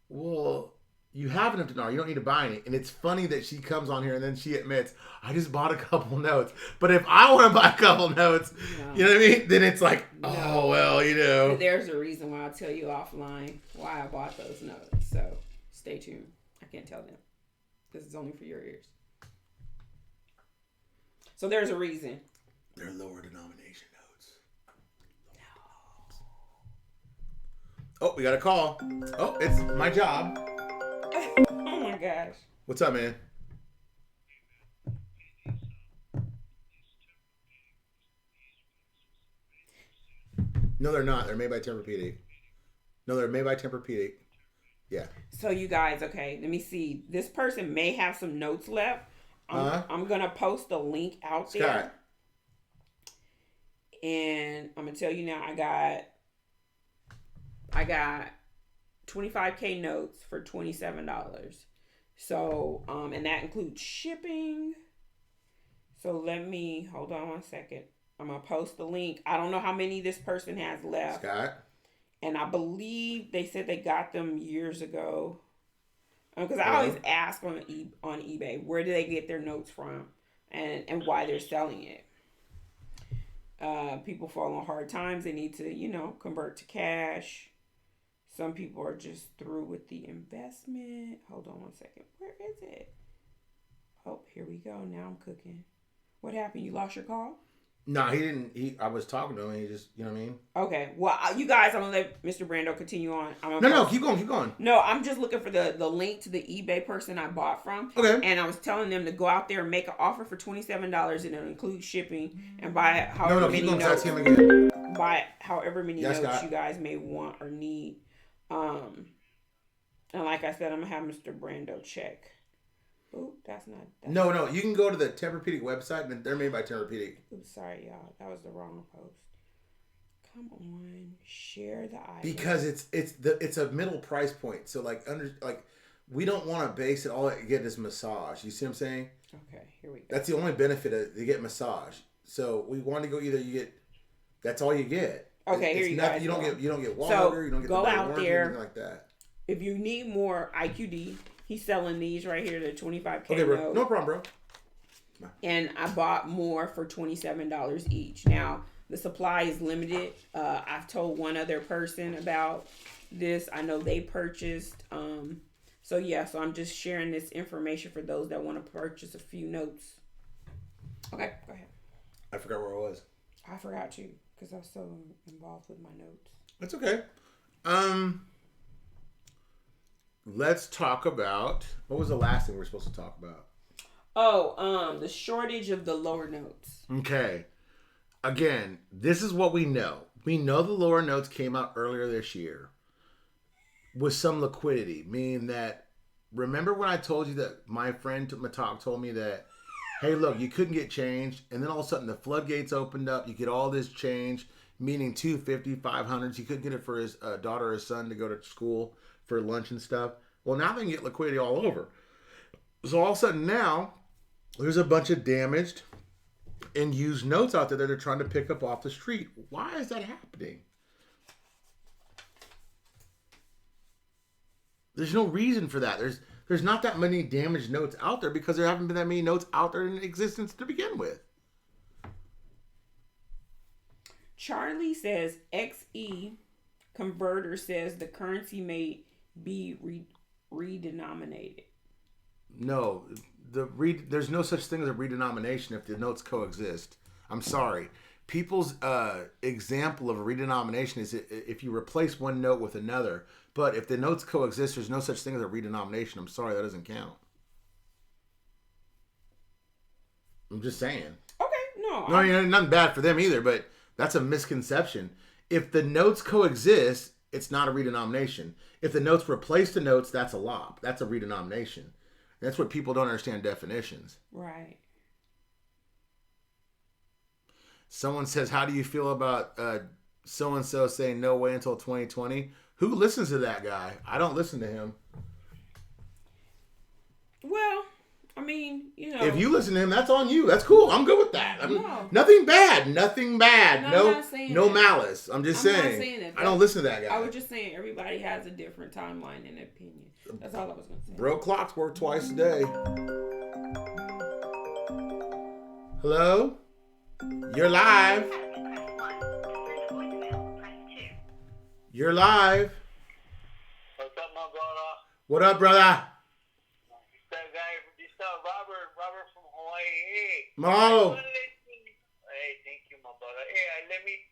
well, you have enough dinar. You don't need to buy any. And it's funny that she comes on here and then she admits, I just bought a couple notes. But if I want to buy a couple notes, you know what I mean? Then it's like, oh, well, you know. There's a reason why I'll tell you offline why I bought those notes. So stay tuned. I can't tell them. This is only for your ears. So there's a reason. They're lower denomination notes. No. Oh, we got a call. Oh, it's my job. Oh my gosh. What's up, man? No, they're not. They're made by Tempur-Pedic. No, they're made by Tempur-Pedic. Yeah. So you guys, okay, let me see. This person may have some notes left. I'm going to post a link out there. And I'm going to tell you now, I got 25K notes for $27. So, and that includes shipping. So let me, hold on one second. I'm going to post the link. I don't know how many this person has left. Scott. And I believe they said they got them years ago. Because I always ask on eBay, where do they get their notes from and why they're selling it. People fall on hard times. They need to, convert to cash. Some people are just through with the investment. Hold on one second. Where is it? Oh, here we go. Now I'm cooking. What happened? You lost your call? No, he didn't. I was talking to him. He just, you know what I mean? Okay. Well, you guys, I'm going to let Mr. Brando continue on. No, keep going. No, I'm just looking for the link to the eBay person I bought from. Okay. And I was telling them to go out there and make an offer for $27 and it'll include shipping and buy however many notes. Him again. Buy however many notes Scott. you guys may want or need. And like I said, I'm going to have Mr. Brando check. Ooh, that's not. No. You can go to the Tempur-Pedic website, and they're made by Tempur-Pedic. Ooh, sorry, y'all. That was the wrong post. Come on, share the item. Because it's a middle price point. So we don't want to base it all that you get is massage. You see what I'm saying? Okay, here we go. That's the only benefit of you get massage. So we want to go either you get. That's all you get. Okay, here you go. You don't get water. You don't get go the out warranty, there anything like that. If you need more IQD, he's selling these right here, the 25K Okay, bro. note. No problem, bro. And I bought more for $27 each. Now, the supply is limited. I've told one other person about this. I know they purchased. So I'm just sharing this information for those that want to purchase a few notes. Okay, go ahead. I forgot where I was. I forgot you because I was so involved with my notes. That's okay. Let's talk about, what was the last thing we were supposed to talk about? Oh, the shortage of the lower notes. Okay. Again, this is what we know. We know the lower notes came out earlier this year with some liquidity, meaning that, remember when I told you that my friend Matak told me that, hey, look, you couldn't get change, and then all of a sudden the floodgates opened up, you get all this change, meaning 250, 500s. He couldn't get it for his daughter or his son to go to school for lunch and stuff. Well, now they can get liquidity all over. So all of a sudden now, There's a bunch of damaged and used notes out there that they're trying to pick up off the street. Why is that happening? There's no reason for that. There's not that many damaged notes out there because there haven't been that many notes out there in existence to begin with. Charlie says XE converter says the currency may be redenominated. No, there's no such thing as a redenomination if the notes coexist. I'm sorry. People's example of a redenomination is if you replace one note with another. But if the notes coexist, there's no such thing as a redenomination. I'm sorry, that doesn't count. I'm just saying. Okay, no. No, you know, nothing bad for them either, but that's a misconception. If the notes coexist, it's not a redenomination. If the notes replace the notes, that's a LOP. That's a redenomination. That's what people don't understand definitions. Right. Someone says, how do you feel about so-and-so saying no way until 2020? Who listens to that guy? I don't listen to him. Well, I mean, you know. If you listen to him, that's on you. That's cool. I'm good with that. No. Nothing bad. Nothing bad. No, I'm not saying no that. malice. I'm just I'm saying. not saying that. I don't listen to that guy. I was just saying everybody has a different timeline and opinion. That's all I was going to say. Broke clocks work twice a day. Hello? You're live. You're live. What's up, my brother? What up, brother? That guy, this Robert from Hawaii. Hey. Mahalo. Hey, thank you, my brother. Hey, let me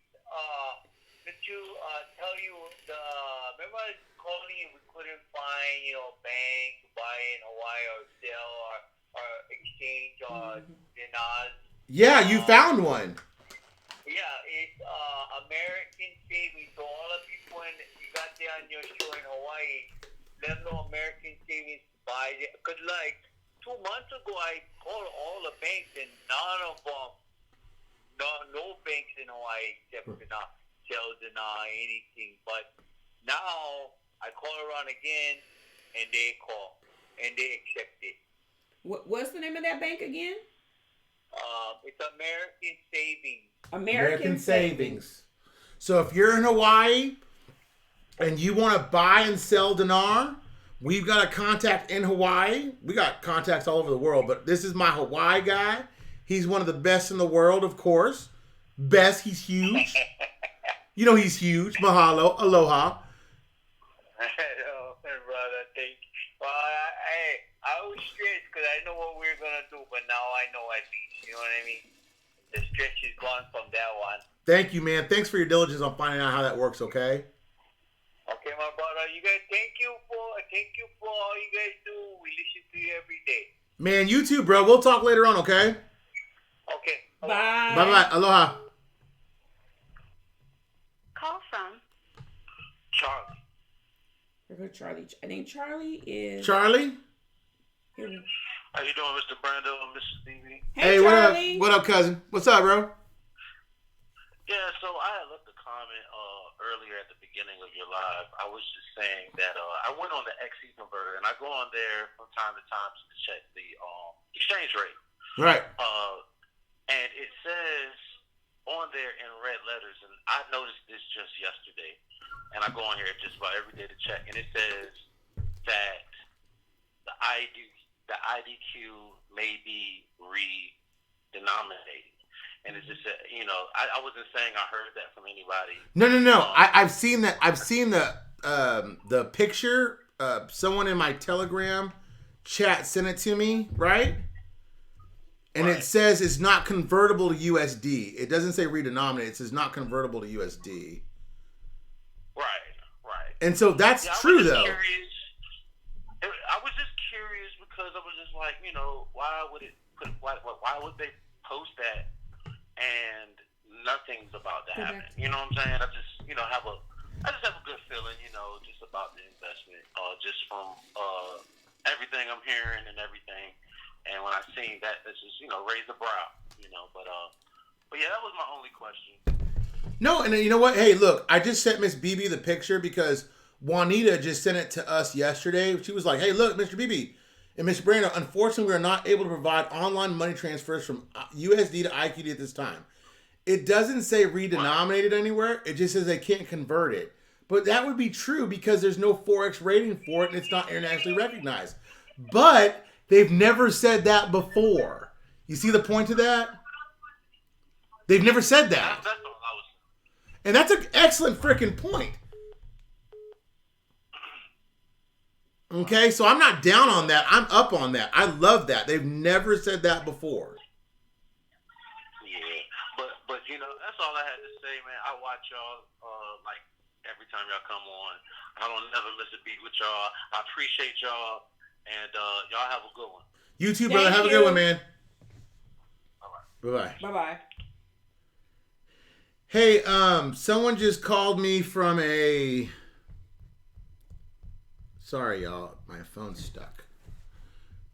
let you tell you remember I was calling you, we couldn't find, bank to buy in Hawaii or sell or exchange or dinars. Yeah, you found one. Yeah, it's American Savings. So all the people you got there on your show in Hawaii, let them know American Savings buys it. Because like 2 months ago, I called all the banks and none of them, no banks in Hawaii except Dinar, sell Dinar, anything. But now I call around again and they call and they accept it. What's the name of that bank again? It's American Savings. American Savings. So if you're in Hawaii and you want to buy and sell dinar, we've got a contact in Hawaii. We got contacts all over the world, but this is my Hawaii guy. He's one of the best in the world, of course. Best, he's huge. You know he's huge. Mahalo. Aloha. Hello, brother. Thank you. Well, I was stressed because I know what we were going to do, but now I know at least. You know what I mean? The stress is gone from that one. Thank you, man. Thanks for your diligence on finding out how that works, okay? Okay, my brother. You guys, thank you for all you guys do. We listen to you every day. Man, you too, bro. We'll talk later on, okay? Okay. Bye. Bye-bye. Aloha. Call from Charlie. Here goes Charlie. I think Charlie is. Charlie? How you doing, Mr. Brando and Mr. Stevie? Hey, Charlie. What up, cousin? What's up, bro? Yeah, so I had left a comment earlier at the beginning of your live. I was just saying that I went on the XE converter, and I go on there from time to time to check the exchange rate. Right. And it says on there in red letters, and I noticed this just yesterday, and I go on here just about every day to check, and it says that the IDQ may be redenominated. And it's just, I wasn't saying I heard that from anybody. No. I've seen that. I've seen the picture. Someone in my Telegram chat sent it to me, right? And Right. it says it's not convertible to USD. It doesn't say redenominated. It says not convertible to USD. Right. And so that's Yeah, true, I was just though. Curious. I was just curious because I was just like, why would they post that and nothing's about to happen? You know what I'm saying? I just have a good feeling, just about the investment, just from everything I'm hearing and everything. And when I seen that, this just raised the brow, but yeah, that was my only question. No, and you know what? Hey, look, I just sent Miss BB the picture because Juanita just sent it to us yesterday. She was like, hey, look, Mr. BB, And Mr. Brando, unfortunately, we are not able to provide online money transfers from USD to IQD at this time. It doesn't say redenominated anywhere. It just says they can't convert it. But that would be true because there's no Forex rating for it and it's not internationally recognized. But they've never said that before. You see the point to that? They've never said that. That's all I was. And that's an excellent freaking point. Okay, so I'm not down on that. I'm up on that. I love that. They've never said that before. Yeah, but you know, that's all I had to say, man. I watch y'all like every time y'all come on. I don't never miss a beat with y'all. I appreciate y'all, and y'all have a good one. You too, brother. Thank Have a you. good one, man. All right. Bye-bye. Bye-bye. Hey, someone just called me from a... Sorry, y'all. My phone's stuck.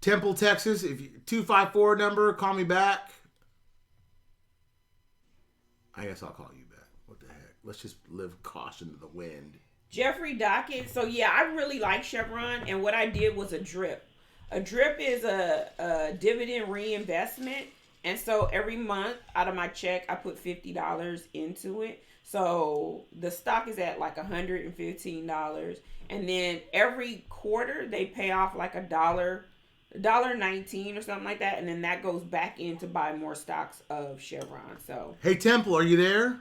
Temple, Texas. If you 254 number, call me back. I guess I'll call you back. What the heck? Let's just live caution to the wind. Jeffrey Dockett. So yeah, I really like Chevron, and what I did was a drip. A drip is a dividend reinvestment, and so every month out of my check, I put $50 into it. So the stock is at like $115, and then every quarter they pay off like $1.19 or something like that, and then that goes back in to buy more stocks of Chevron. So Hey, Temple, are you there?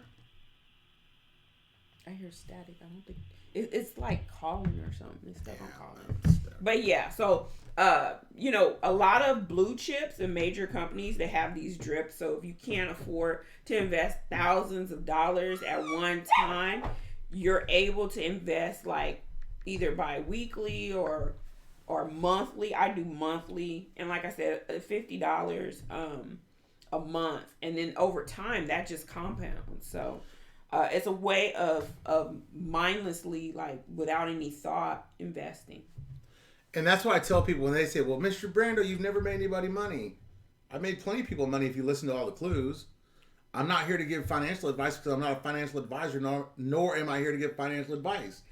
I hear static. I don't think it's like calling or something. It's stuck on calling. I'm stuck. But yeah, so you know, a lot of blue chips and major companies, they have these drips. So if you can't afford to invest thousands of dollars at one time, you're able to invest like either bi-weekly or monthly. I do monthly, and like I said, $50 a month, and then over time that just compounds. So it's a way of mindlessly, like without any thought, investing. And that's why I tell people when they say, well, Mr. Brando, you've never made anybody money. I made plenty of people money if you listen to all the clues. I'm not here to give financial advice because I'm not a financial advisor, nor am I here to give financial advice.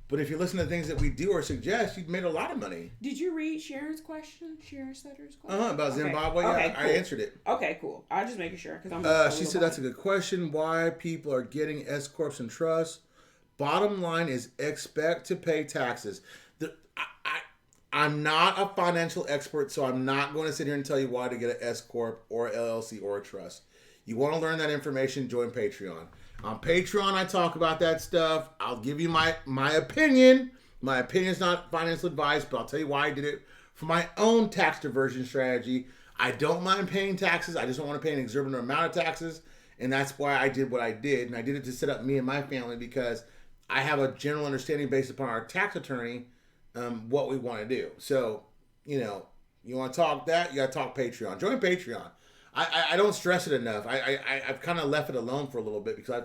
But if you listen to things that we do or suggest, you've made a lot of money. Did you read Sharon's question? Sharon Sutter's question? About Zimbabwe? Okay, Yeah, cool. I answered it. Okay, cool. I was just making sure because I'm. She said that's a good question. Why people are getting S corps and trusts? Bottom line is expect to pay taxes. I'm not a financial expert, so I'm not going to sit here and tell you why to get an S corp or LLC or a trust. You want to learn that information? Join Patreon. On Patreon, I talk about that stuff. I'll give you my opinion. My opinion is not financial advice, but I'll tell you why I did it for my own tax diversion strategy. I don't mind paying taxes. I just don't want to pay an exorbitant amount of taxes, and that's why I did what I did. And I did it to set up me and my family because I have a general understanding based upon our tax attorney what we want to do. So, you know, you want to talk that, you got to talk Patreon. Join Patreon. I don't stress it enough. I've kind of left it alone for a little bit because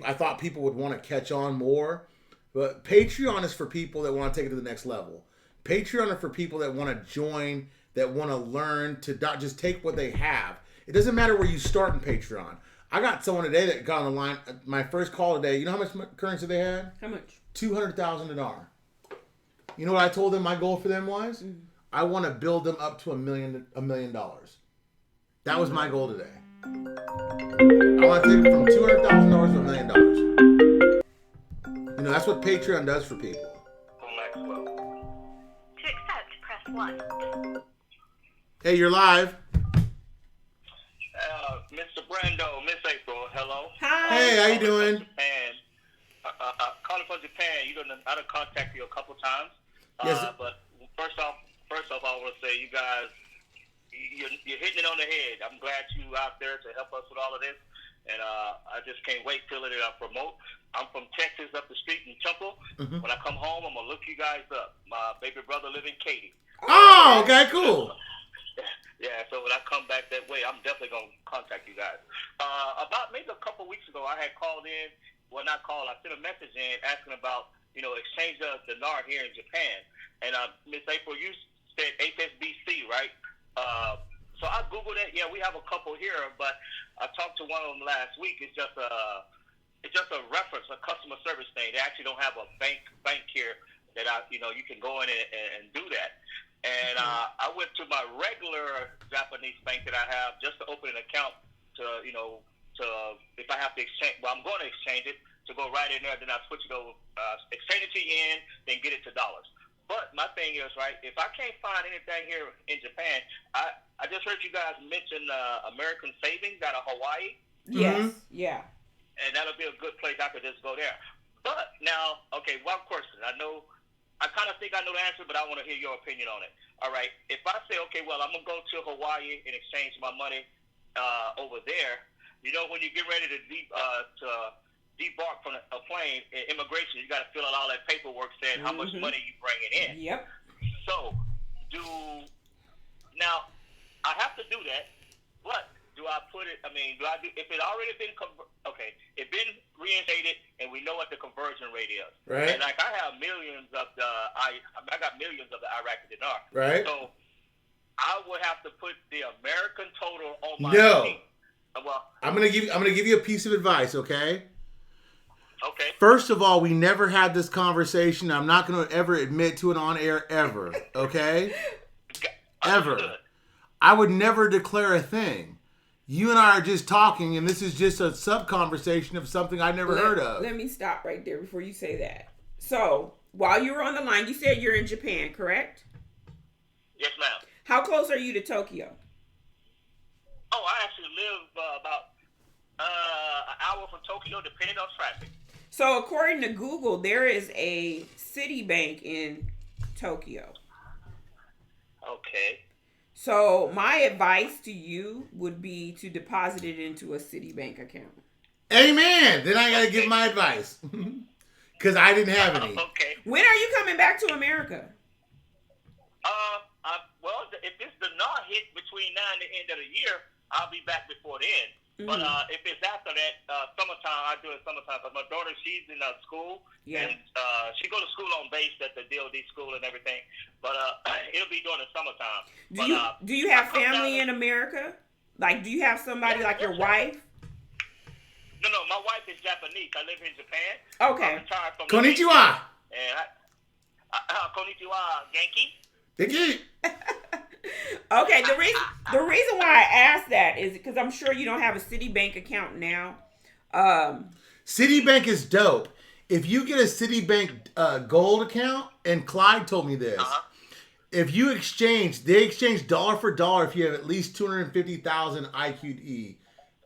I thought people would want to catch on more. But Patreon is for people that want to take it to the next level. Patreon are for people that want to join, that want to learn, to not just take what they have. It doesn't matter where you start in Patreon. I got someone today that got on the line. My first call today, you know how much currency they had? How much? $200,000 dinar. You know what I told them my goal for them was? Mm-hmm. I want to build them up to $1 million. That was my goal today. I want to take them from $200,000 to $1 million. You know, that's what Patreon does for people. To accept, press 1. Hey, you're live. Mr. Brando, Miss April, hello. Hi. Hey, how you doing? Japan. Calling from Japan. I done contacted you a couple times. Yes. But first off, I want to say you guys, you're hitting it on the head. I'm glad you out there to help us with all of this, and I just can't wait till it promote. I'm from Texas, up the street in Temple. Mm-hmm. When I come home, I'm gonna look you guys up. My baby brother live in Katy. Oh, okay, cool. Yeah, so when I come back that way, I'm definitely gonna contact you guys. About maybe a couple weeks ago, I had called in. Well, not called. I sent a message in asking about exchange of dinar here in Japan. And Miss April, you said HSBC, right? So I Googled it. Yeah, we have a couple here, but I talked to one of them last week. It's just a reference, a customer service thing. They actually don't have a bank here that you can go in and do that. And I went to my regular Japanese bank that I have just to open an account to, if I have to exchange, well, I'm going to exchange it, to go right in there, then I switch it over, exchange it to yen, then get it to dollars. But my thing is, right, if I can't find anything here in Japan, I just heard you guys mention American Savings out of Hawaii. Yes, yeah. And that'll be a good place. I could just go there. But now, okay, one question. I kind of think I know the answer, but I want to hear your opinion on it. All right, if I say, okay, well, I'm going to go to Hawaii and exchange my money over there, when you get ready to debark from a plane, immigration, you got to fill out all that paperwork saying how much money you bringing in. Yep. So, now, I have to do that, but do I put it, if it already been, it been reinstated and we know what the conversion rate is. Right. And like I have millions of I got millions of the Iraqi dinar. Right. So I would have to put the American total on my No. sheet. Well, I'm gonna give you a piece of advice, okay? Okay. First of all, we never had this conversation. I'm not gonna ever admit to it on air ever, okay? Ever. Understood. I would never declare a thing. You and I are just talking, and this is just a sub-conversation of something I never heard of. Let me stop right there before you say that. So, while you were on the line, you said you're in Japan, correct? Yes, ma'am. How close are you to Tokyo? Oh, I actually live about an hour from Tokyo, depending on traffic. So, according to Google, there is a Citibank in Tokyo. Okay. So, my advice to you would be to deposit it into a Citibank account. Amen. Then I gotta give my advice because I didn't have any. Okay. When are you coming back to America? Well, if this does not hit between now and the end of the year, I'll be back before then. But if it's after that, summertime, I do it summertime. Because my daughter, she's in school. Yeah. And she go to school on base at the DOD school and everything. But it'll be during the summertime. Do you have family in America? Like, do you have somebody like your wife? No, my wife is Japanese. I live in Japan. Okay. I'm retired from Konnichiwa. And konnichiwa, Genki. Thank Okay, the reason why I asked that is because I'm sure you don't have a Citibank account now. Citibank is dope. If you get a Citibank gold account, and Clyde told me this, if you they exchange dollar for dollar if you have at least 250,000 IQD.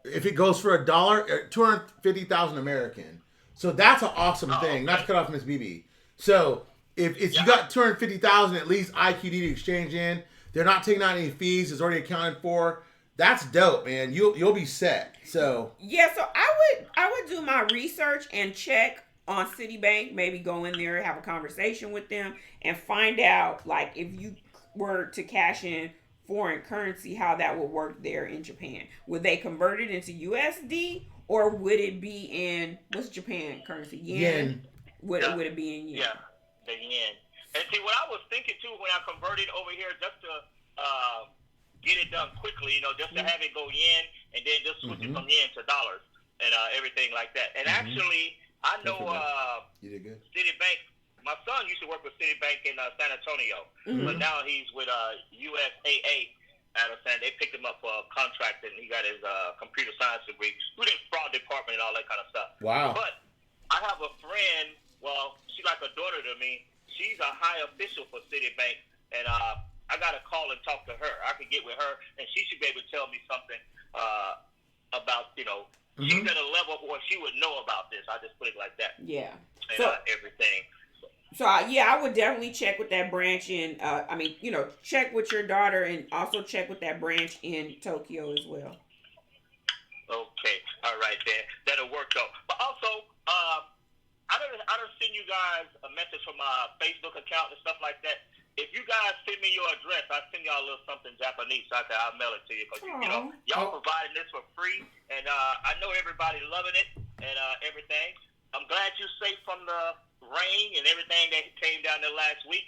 If it goes for $1, 250,000 American. So that's an awesome thing. Not to cut off Miss BB. So if you got 250,000 at least IQD to exchange in, they're not taking out any fees. It's already accounted for. That's dope, man. You'll be set. So yeah, so I would do my research and check on Citibank. Maybe go in there, have a conversation with them, and find out like if you were to cash in foreign currency, how that would work there in Japan. Would they convert it into USD or would it be in what's Japan currency? Yen. Would it be in yen? Yeah, the yen. And see, what I was thinking too when I converted over here, just to get it done quickly, just to have it go yen and then just switch it from yen to dollars and everything like that. And actually, I know you did good. Citibank. My son used to work with Citibank in San Antonio, but now he's with USAA out of San. They picked him up for a contract, and he got his computer science degree through the fraud department and all that kind of stuff. Wow. But I have a friend. Well, she's like a daughter to me. She's a high official for Citibank, and I got to call and talk to her. I could get with her, and she should be able to tell me something about she's at a level where she would know about this. I just put it like that. Yeah. And everything. So, I would definitely check with that branch in, check with your daughter and also check with that branch in Tokyo as well. Okay. All right, then. That'll work out. But also, I don't send you guys a message from my Facebook account and stuff like that. If you guys send me your address, I'll send y'all a little something Japanese. I'll mail it to you. Because, y'all providing this for free. And I know everybody loving it and everything. I'm glad you're safe from the rain and everything that came down there last week.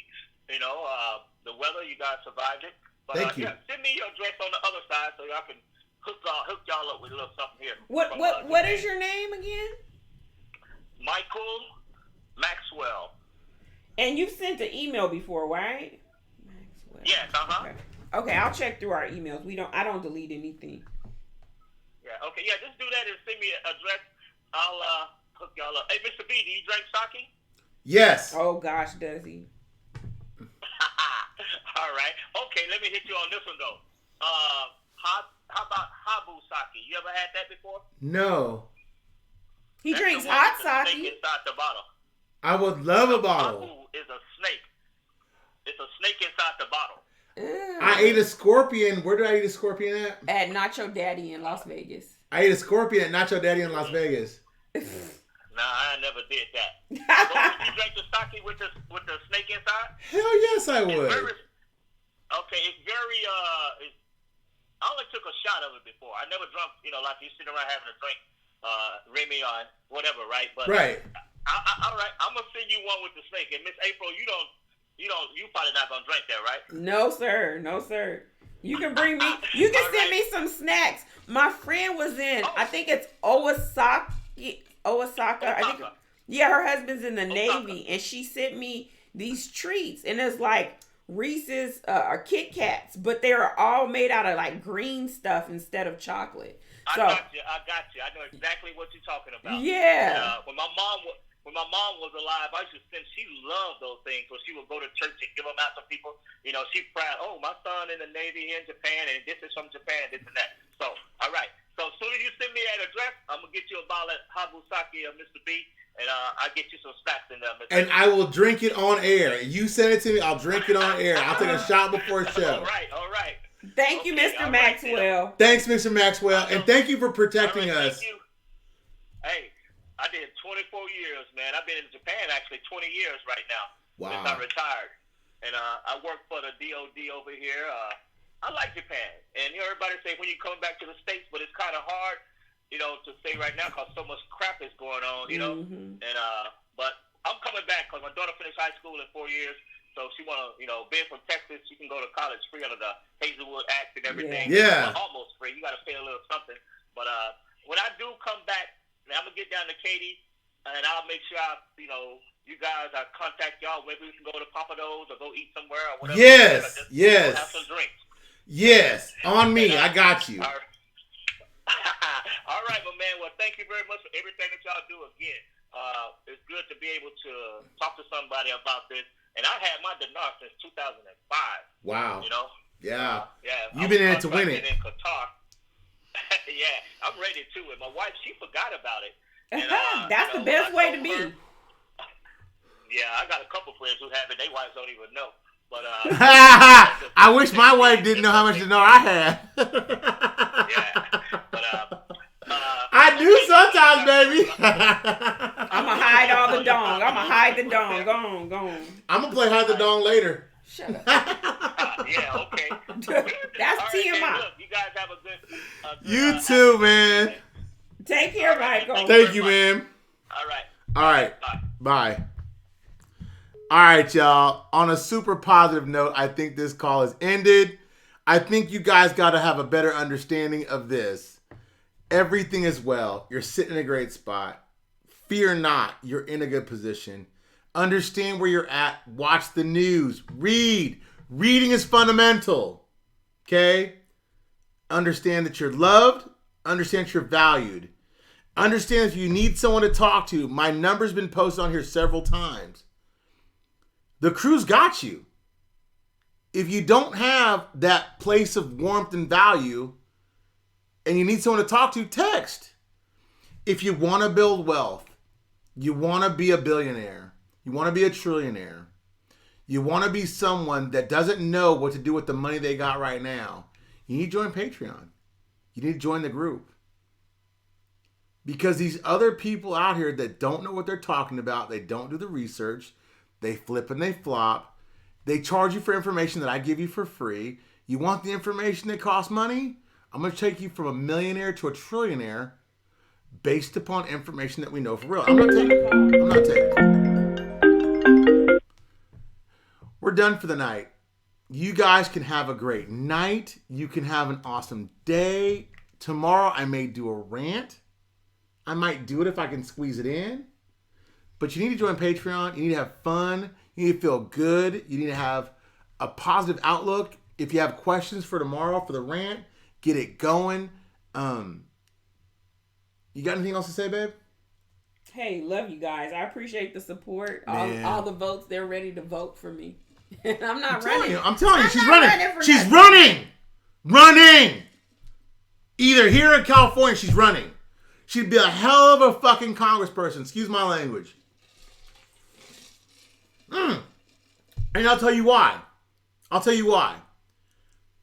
The weather, you guys survived it. But Thank you. Yeah, send me your address on the other side so y'all can hook y'all up with a little something here. What is your name again? Michael Maxwell. And you've sent an email before, right? Maxwell. Yes, Okay, I'll check through our emails. I don't delete anything. Yeah, okay, yeah, just do that and send me an address. I'll hook y'all up. Hey, Mr. B, do you drink sake? Yes. Oh gosh, does he? All right. Okay, let me hit you on this one though. How about habu sake? You ever had that before? No. He That's drinks the one hot with the snake sake. inside the bottle. I would love a bottle. Habu is a snake. It's a snake inside the bottle. Ew. I ate a scorpion. Where did I eat a scorpion at? At Nacho Daddy in Las Vegas. I ate a scorpion at Nacho Daddy in Las Vegas. Nah, I never did that. So would you drink the sake with the snake inside? Hell yes, I would. It's very I only took a shot of it before. I never drunk, like you sitting around having a drink, Remy or whatever, right? But Right. all right, I'm gonna send you one with the snake. And Miss April, you probably not gonna drink that, right? No, sir. No, sir. You can bring me. You can send me some snacks. My friend was in. I think it's Osaka. I think. Yeah, her husband's in the Navy, and she sent me these treats, and it's like Reese's or Kit Kats, but they're all made out of like green stuff instead of chocolate. I got you. I know exactly what you're talking about. Yeah. When my mom was alive, she loved those things. So she would go to church and give them out to people. She proud. Oh, my son in the Navy here in Japan, and this is from Japan, this and that. So, all right. So as soon as you send me that address, I'm gonna get you a bottle of habu sake of Mr. B, and I'll get you some snacks in there, Mr. And I will drink it on air. You send it to me, I'll drink it on air. I'll take a shot before a show. All right. Thank you, Mr. Maxwell. Thanks, Mr. Maxwell, and thank you for protecting us. Thank you. Hey, I did 24 years, man. I've been in Japan actually 20 years right now. Wow. Since I retired. And I work for the DOD over here. I like Japan. And everybody say when you come back to the States, but it's kind of hard, to say right now because so much crap is going on, Mm-hmm. And but I'm coming back because my daughter finished high school in 4 yeing, so she want to, being from Texas, she can go to college free under the Hazelwood Act and everything. Yeah. Well, almost free. You got to pay a little something. But when I do come back, I'm gonna get down to Katy, and I'll make sure you guys, I contact y'all. Maybe we can go to Papados or go eat somewhere or whatever. Yes. Have some drinks. Yes, on me. I got you. All right, my man. Well, thank you very much for everything that y'all do. Again, it's good to be able to talk to somebody about this. And I had my dinar since 2005. Wow. Yeah. Yeah. You've been in it to win it. In Qatar. Yeah, I'm ready too. And my wife, she forgot about it. And, That's the best way to be. Yeah, I got a couple friends who have it. Their wives don't even know. But I wish my wife didn't know how much dinar I had. Yeah, but I do sometimes, baby. I'm gonna hide all the dong. I'm gonna hide the dong. Go on. I'm gonna play hide the dong later. Shut up. yeah, okay. That's All right, TMI. hey, look, you guys have a good. You too, man. Take care, Michael. Thank you, man. All right. All right. Bye. Bye. All right, y'all. On a super positive note, I think this call is ended. I think you guys got to have a better understanding of this. Everything is well. You're sitting in a great spot. Fear not. You're in a good position. Understand where you're at. Watch the news. Read. Reading is fundamental. Okay? Understand that you're loved. Understand that you're valued. Understand if you need someone to talk to. My number's been posted on here several times. The crew's got you. If you don't have that place of warmth and value and you need someone to talk to, text. If you want to build wealth, you want to be a billionaire, you want to be a trillionaire, you want to be someone that doesn't know what to do with the money they got right now, you need to join Patreon. You need to join the group. Because these other people out here that don't know what they're talking about, they don't do the research, they flip and they flop, they charge you for information that I give you for free. You want the information that costs money? I'm going to take you from a millionaire to a trillionaire based upon information that we know for real. I'm not taking it. We're done for the night. You guys can have a great night. You can have an awesome day. Tomorrow I may do a rant. I might do it if I can squeeze it in. But you need to join Patreon. You need to have fun. You need to feel good. You need to have a positive outlook. If you have questions for tomorrow for the rant, get it going. You got anything else to say, babe? Hey, love you guys. I appreciate the support. All the votes, they're ready to vote for me. I'm not running. I'm telling you, she's running. She's running. Running. Either here in California, she's running. She'd be a hell of a fucking congressperson. Excuse my language. And I'll tell you why.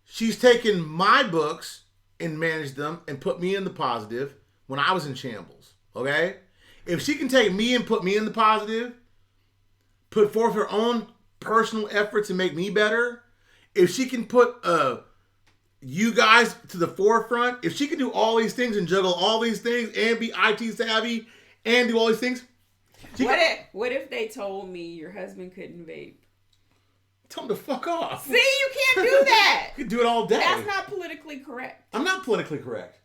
She's taken my books and managed them and put me in the positive when I was in shambles. Okay? If she can take me and put me in the positive, put forth her own personal efforts and make me better, if she can put you guys to the forefront, if she can do all these things and juggle all these things and be IT savvy and do all these things. What if they told me your husband couldn't vape? Tell him to fuck off. See, you can't do that. You can do it all day. That's not politically correct. I'm not politically correct.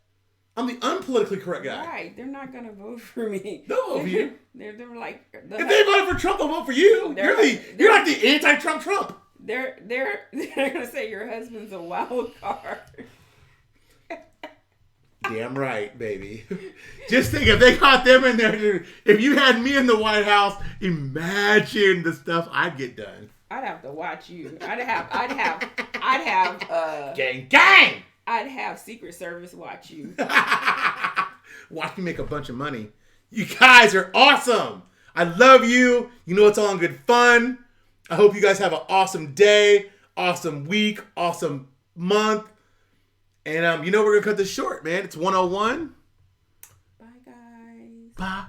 I'm the unpolitically correct guy. Right. They're not going to vote for me. They'll vote for you. They're like... If they voted for Trump, they'll vote for you. You're like the anti-Trump Trump. They're going to say your husband's a wild card. Damn right, baby. Just think, if they got them in there, if you had me in the White House, imagine the stuff I'd get done. I'd have to watch you. I'd have gang. I'd have Secret Service watch you. Watch me make a bunch of money. You guys are awesome. I love you. You know it's all in good fun. I hope you guys have an awesome day, awesome week, awesome month. And we're gonna cut this short, man. It's 101. Bye, guys. Bye.